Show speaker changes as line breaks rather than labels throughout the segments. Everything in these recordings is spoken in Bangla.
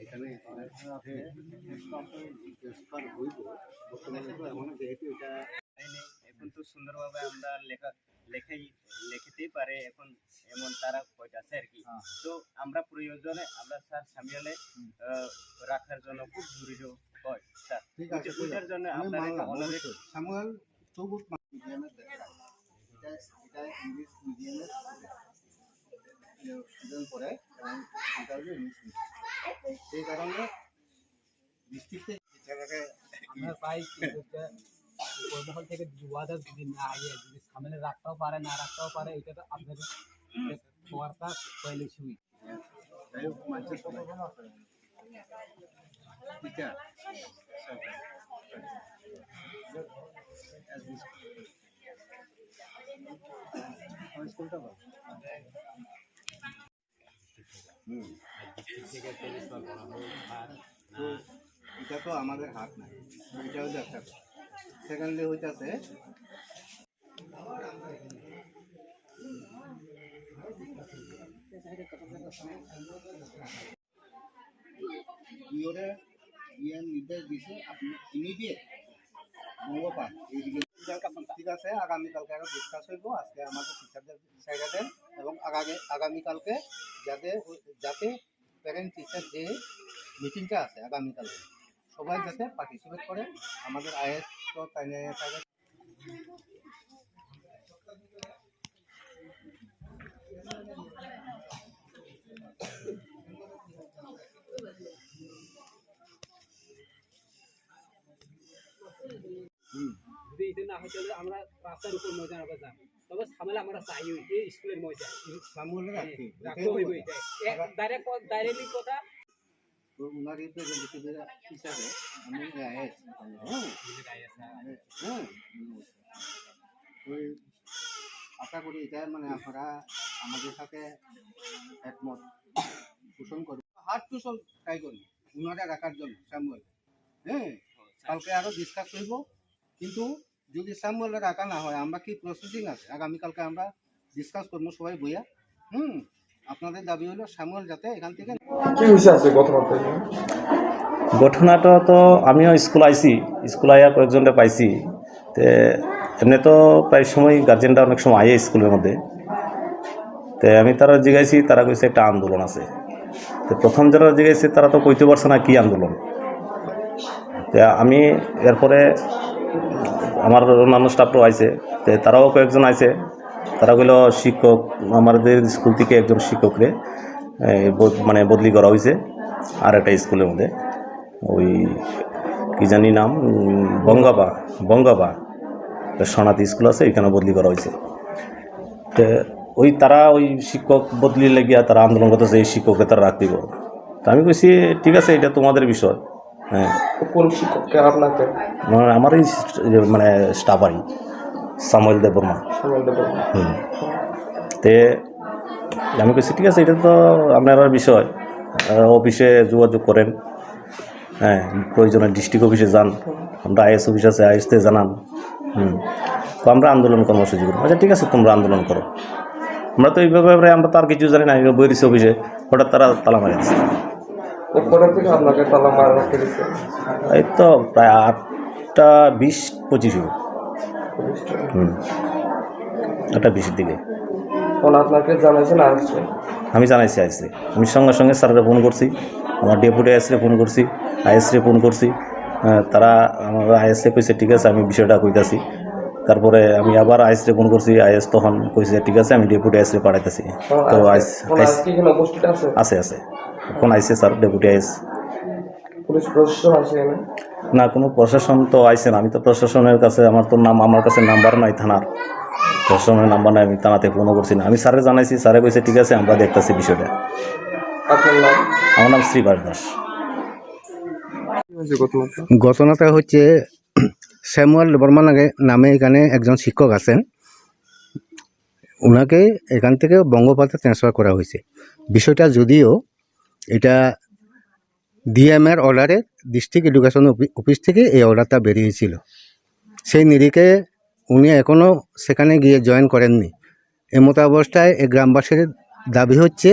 এখানে বর্তমানে তো এখন যেহেতু এটা এখন তো সুন্দরভাবে আমরা লেখাতেই পারে এখন এমন তারা কইতাছে আর কি। তো আমরা প্রয়োজনে আমরা স্যার সামিয়ালে রাখার জন্য খুব জরুরি হয় স্যার। ঠিক আছে, ওইটার জন্য আপনারা অলরেডি সামুয়েল তো বহুত মিডিয়ামে দেখা এটা ইংলিশ মিডিয়ামে স্টুডেন্ট পড়ে এবং এটা হলো ইংলিশ মিডিয়াম। সেই কারণে ডিস্ট্রিক্টে জায়গায় আমরা পাই কর্মহল থেকে যুবাদের যদি না আইয়ে যদি সামনে রাখতেও পারে না রাখতেও পারে এটা তো আপনাদের ওয়ার্কটা পয়লে শুই তাই মানুষের সম্ভাবনা আছে। ঠিক আছে স্কুলটা ভালো এটা তো আমাদের হাত নাই, এটা হচ্ছে একটা। সেকেন্ডলি হইতাছে নির্দেশ দিছে আপনি ইমিডিয়েট মঙ্গলবার এইদিকে। ঠিক আছে, আগামীকালকে আরো ডিসকাস হইব। আজকে আমাদের টিচারদের জায়গা দেন এবং আগামীকালকে যাতে প্যারেন্ট টিচার যে মিটিংটা আছে আগামীকালকে সবাই যাতে পার্টিসিপেট করে। আমাদের আইএস তো তাই থাকে যদি এটা না হয় তাহলে আমরা রাস্তার উপর ময়দান আবার যাই, তবে ঝামেলা আমরা চাই এই স্কুলের ময়দান সামনে রাখতে হইব। এটা ডাইরেক্টলি কথা উনার রিপ্রেজেন্টেটিভ হিসাবে আমি আইএস ওই আশা করি এটা মানে আপনারা আমাদের সাথে একমত পোষণ করবেন। হাত টু ট্রাই করি উনারা রাখার জন্য সামুয়েল। কালকে আরো ডিসকাস করব, কিন্তু যদি সামুয়েল রাখা না হয় আমরা কি প্রসেসিং আছে আগামীকালকে আমরা ডিসকাস করবো সবাই বইয়া। আপনাদের দাবি হলো সামুয়েল যাতে এখান থেকে
কি হইছে আছে ঘটনাটা তো আমিও স্কুল আইছি, স্কুল আইয়া কয়েকজনটা পাইছি। তো এমনি তো প্রায় সময় গার্জেনরা অনেক সময় আইয়ে স্কুলের মধ্যে। তো আমি তারা জিজ্ঞাসি, তারা কইছে একটা আন্দোলন আছে। তো প্রথম যারা জিজ্ঞাসি তারা তো কইতে পারছে না কি আন্দোলন। তো আমি এরপরে আমার অন্যান্য স্টাফরাও আইছে, তো তারাও কয়েকজন আইছে। তারা কইল শিক্ষক আমাদের স্কুল থেকে একজন শিক্ষকরে মানে বদলি করা হয়েছে আর একটা স্কুলের মধ্যে, ওই কি জানি নাম বঙ্গাবা সোনাতি স্কুল আছে, ওইখানে বদলি করা হয়েছে। তো তারা ওই শিক্ষক বদলি লেগিয়া তারা আন্দোলন করতেছে এই শিক্ষককে তারা রাখ দিব। তো আমি কইছি ঠিক আছে, এটা তোমাদের বিষয়। হ্যাঁ, কোন শিক্ষককে? আপনাকে আমার এই মানে স্টাফ আই সামুয়েল দেববর্মা। তে আমি কইছি ঠিক আছে, এটা তো আপনার বিষয়, অফিসে যোগাযোগ করেন। হ্যাঁ, প্রয়োজনে ডিস্ট্রিক্ট অফিসে যান, আমরা আইএস অফিস আছে আইএসতে জানান। তো আমরা আন্দোলন কর্মসূচি করবো। আচ্ছা ঠিক আছে, তোমরা আন্দোলন করো। আমরা তো এইভাবে আমরা তো আর কিছু জানি না, বইরিছি অফিসে, হঠাৎ তারা তালা মারি দিচ্ছে। এই তো প্রায় 8:20-25 হবে। 8:20-এর দিকে আমি জানাইছি আইসি। আমি সঙ্গে সঙ্গে স্যারের ফোন করছি, আমার ডেপুটি আইএসরে ফোন করছি, আইএসরে ফোন করছি। তারা আমার আইএসরে কইছে ঠিক আছে আমি বিষয়টা কইতাছি। তারপরে আমি আবার আইএসরে ফোন করছি, আইএস তখন কইছে ঠিক আছে আমি ডেপুটি আইএসরে পাঠাইতেছি। তো আছে এখন আইসে স্যার ডেপুটি আইএস। না, কোনো প্রশাসন তো আইসে না। আমি তো প্রশাসনের কাছে আমার কাছে নাম্বার নাই থানার, প্রশাসনের নাম্বার নাই। আমি থানাতে ফোনও করছি না। আমি স্যারে জানাইছি, স্যারে কইছে ঠিক আছে আমরা দেখতেছি বিষয়টা।
আপনার নাম?
আমার নাম শ্রীবাস দাস।
কি হয়েছে ঘটনাটা?
ঘটনাটা হচ্ছে স্যামুয়েল ডেবরমা নামে এখানে একজন শিক্ষক আছেন, ওনাকে এখান থেকে বঙ্গপাতে ট্রান্সফার করা হয়েছে। বিষয়টা যদিও এটা ডিএমের অর্ডারে ডিস্ট্রিক্ট এডুকেশন অফিস থেকে এই অর্ডারটা বেরিয়েছিল, সেই নিরিখে উনি এখনও সেখানে গিয়ে জয়েন করেননি। এমতো অবস্থায় এই গ্রামবাসীর দাবি হচ্ছে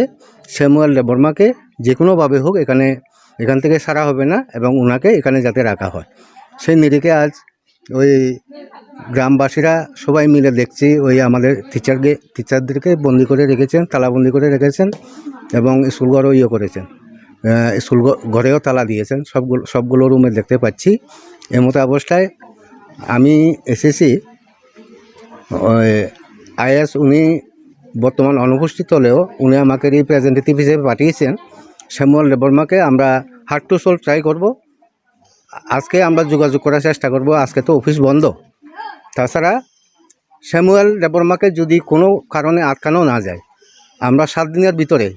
স্যামুয়েল ডেবরমাকে যে কোনোভাবে হোক এখান থেকে সারা হবে না এবং ওনাকে এখানে যাতে রাখা হয়। সেই নিরিখে আজ ওই গ্রামবাসীরা সবাই মিলে দেখছি ওই আমাদের টিচারদেরকে বন্দি করে রেখেছেন, তালাবন্দি করে রেখেছেন এবং স্কুলঘরও করেছেন, স্কুল ঘরেও তালা দিয়েছেন, সবগুলো রুমে দেখতে পাচ্ছি। এমতো অবস্থায় আমি এসেছি, আইএস উনি বর্তমান অনুপস্থিত হলেও উনি আমাকে রিপ্রেজেন্টেটিভ হিসেবে পাঠিয়েছেন। স্যামুয়েল ডেবরমাকে আমরা হার্ট টু সোল ট্রাই করব, আজকে আমরা যোগাযোগ করার চেষ্টা করব। আজকে তো অফিস বন্ধ, তাছাড়া স্যামুয়েল ডেবরমাকে যদি কোনো কারণে আটকানো না যায়, আমরা 7 দিনের ভিতরে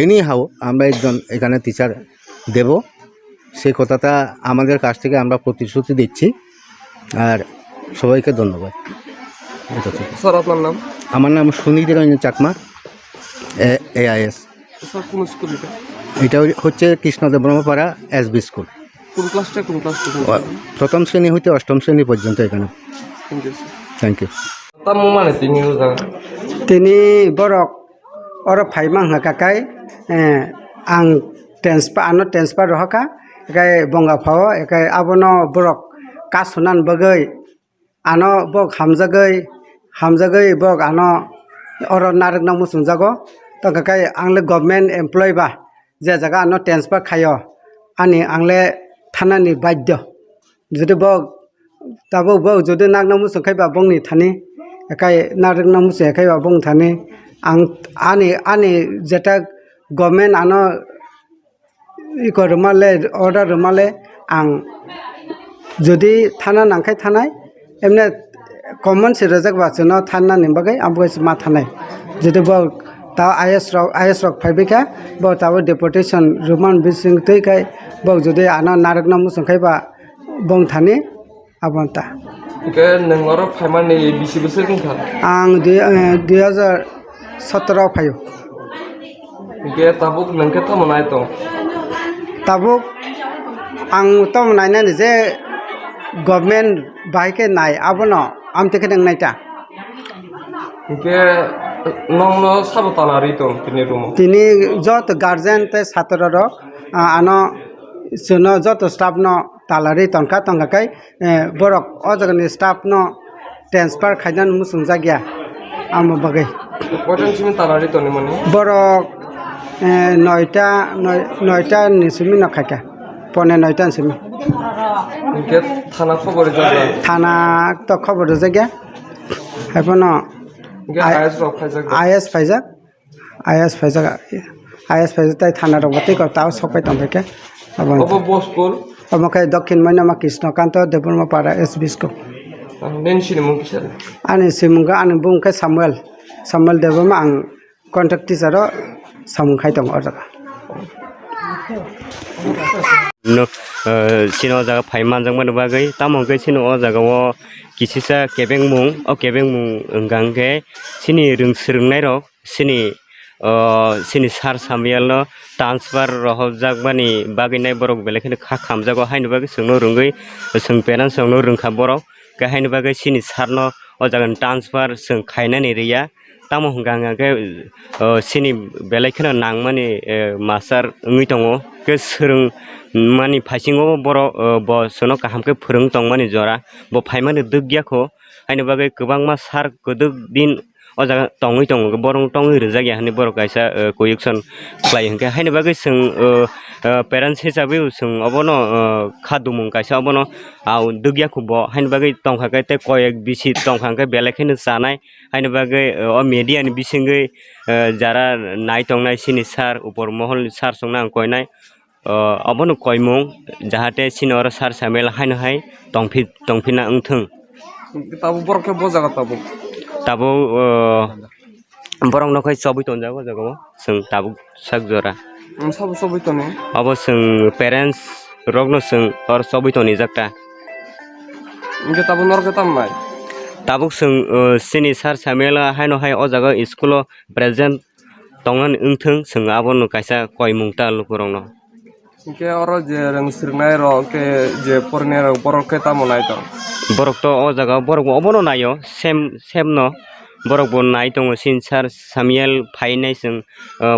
এনি হাও আমরা একজন এখানে টিচার দেব, সেই কথাটা আমাদের কাছ থেকে আমরা প্রতিশ্রুতি দিচ্ছি। আর সবাইকে ধন্যবাদ।
স্যার আপনার নাম?
আমার নাম সুনীতি রঞ্জন চাকমা, AIS।
স্যার কোন স্কুল এটা?
এটা হচ্ছে কৃষ্ণ দেববর্মা পাড়া SB স্কুল।
কোন ক্লাসটা কোন ক্লাস?
প্রথম শ্রেণী হইতে অষ্টম শ্রেণী পর্যন্ত এখানে। Thank you.
তামো মানে তিনি
তিনি borok oro phaimang hakakai ang transfer rohaka ekai bonga phao ekai abono borok kasunan bagai ano bok hamjagai bok ano oro narak namu sungjago to kakai angle government employee ba je jaga ano transfer khayo ani angle thanani badyo jodi bok tabo bok jodi nak namu sungkhai ba bongni thani ekai narak namu se ekai ba bong thani ang ani jeta government ano iko rumale order rumale ang jodi thana nangkai thanai emne common se rajak ba chno thana ni bagai ambo ma thanai jodi bo ta IS rok phaibika bo ta deportation roman bising tei kai bo jodi ano narak namu sungkhai ba bong thani abonta
ke nengoro khaimani bisi bosor kingkha
ang 2017 phayo
ke tabuk nengke to monai to
tabuk ang tom naina ni je government baike nai abono amte ke nang naita
ke nongno sabotanari to tini room
tini jot guardian te satro ro ano suno jot staff no talari tonka kai borok o jagani staff no transfer khaidan musung jagya amo bagai
potential talari to ni mani
borok 9টা নিসুমি নখাকা পনে 9টা নিসুমি
ke thana khobor jaga
থানা তো খবর জায়গা এখন
ke IS rok khajak
IS ফাইজাক তাই থানার অবতই তাও সবাই তোমাকে
obo boskol
আমাকে দক্ষিণ ময়নামা কৃষ্ণকান্ত দেববর্মা পাড়া SB school
nensi ni mungkisar
আনি সিমুঙ্গা আনি বুংকে সামুয়েল দেববর্মা আং কন্ট্যাক্ট টিচারও সামুংখাই দं अ जागा
sino jaga phaiman jangman bagai tamongke sino o jaga o kisisa kebengmung o kebengmung engangke sini rungsrungnai rok sini sar samyal no transfer rohjak bani baginai borok belekhene kha khamjago haino bagi sungno rungoi sungperan sungno rungkha borok ka haino bagi sini sarno o jaga transfer sung khainani riya tamo hunganga ke sini belekhene nangmani master ngui tongo ke srung mani phasingo boro bo sono kahamke phurwng tongmani jora bo phaimani dugyakho haino bagai kwbangma sar kuduk din o jaga tongui tongo borong tongui rwjagya hani borok kaisa koyukson khlai hingke haino bagai sung parents hisabe sung obono khadumung kaisa obono au dugyakho bo haino bagai tongkha te koyek bisi tongkhangke belekhene chanai haino bagai o media ni bisingei jara nai tongnai sini sar upor mohol sar songna koinai abono koimung jahate sinor sar samel haino hai tongphina ungthung
tabu borok ke bo jaga tabu
tabo borok no khai chobi tonjago jago sung tabuk sak jora
Sabu sabu to ni.
abo sung parents rok no sung or chobi toni jakta
Ingke tabuk nor ketam nai.
tabuk sung sini sar samela haino hai o jaga school present tongan ungthung sung abo no kaisa koimungta lukurong no
Ingke oro je rang sirnai ro ke je porne ro borok ketam nai to.
borok to o jaga borok bo obono nayo sem no borok bo nai tongo sin sar samiel phainai sung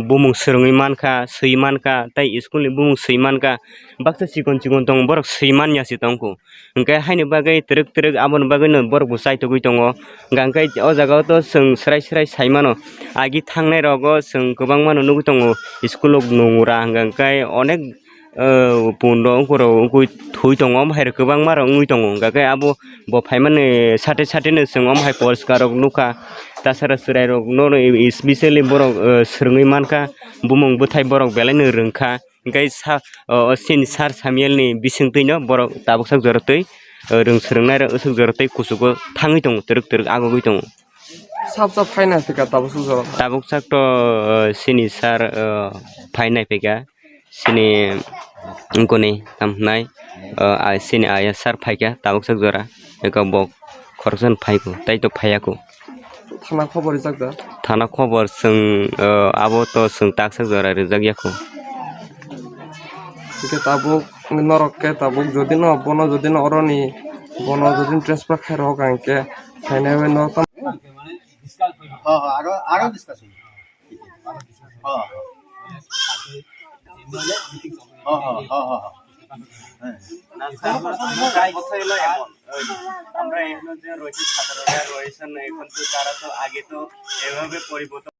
bumung srungui manka seimanka tai school ni bumung seimanka baksa chikon chikon tong borok seiman ya si tongko engke haini bagai trek abon bagai no borok bo sai togui tongo gangkai o jaga to sung srai saimano agi thangnai rogo sung gobang mano nugui tongo school ok nungra gangkai onek pundo ungkuro ungkui thui tongo hai gobang maro ungui tongo gangkai abo bo phaimani sate no sung hai porskar ok nuka tasara surai rok no especially borok srungui manka bumung buthai borok belai no rungkha gangkai sin sar samiel ni bisingtui no borok tabuk sak jorotui rung srungnai ro usuk jorotui kusugo thangui tongo trek agogui tongo
Sab phaina thika tabuk su jora.
tabuk sak to sini sar phainai peka sini ungkoni tamnai sini aya sar phaika tabuk sak jora eka bok khoroksan phaiko tai to phaiako
Thana khobor jakda.
thana khobor sung abo to sung tak sak jora rejagyako
Ingke tabuk norok ke tabuk jodi no bono jodi no oroni bono jodi transfer khai ro gangke phainai we no tam
আরো ডিসকাশন
আমরা এখানে যে রয়েছে ছাত্ররা রয়েছেন এখন তো তারা তো আগে তো এভাবে পরিবর্তন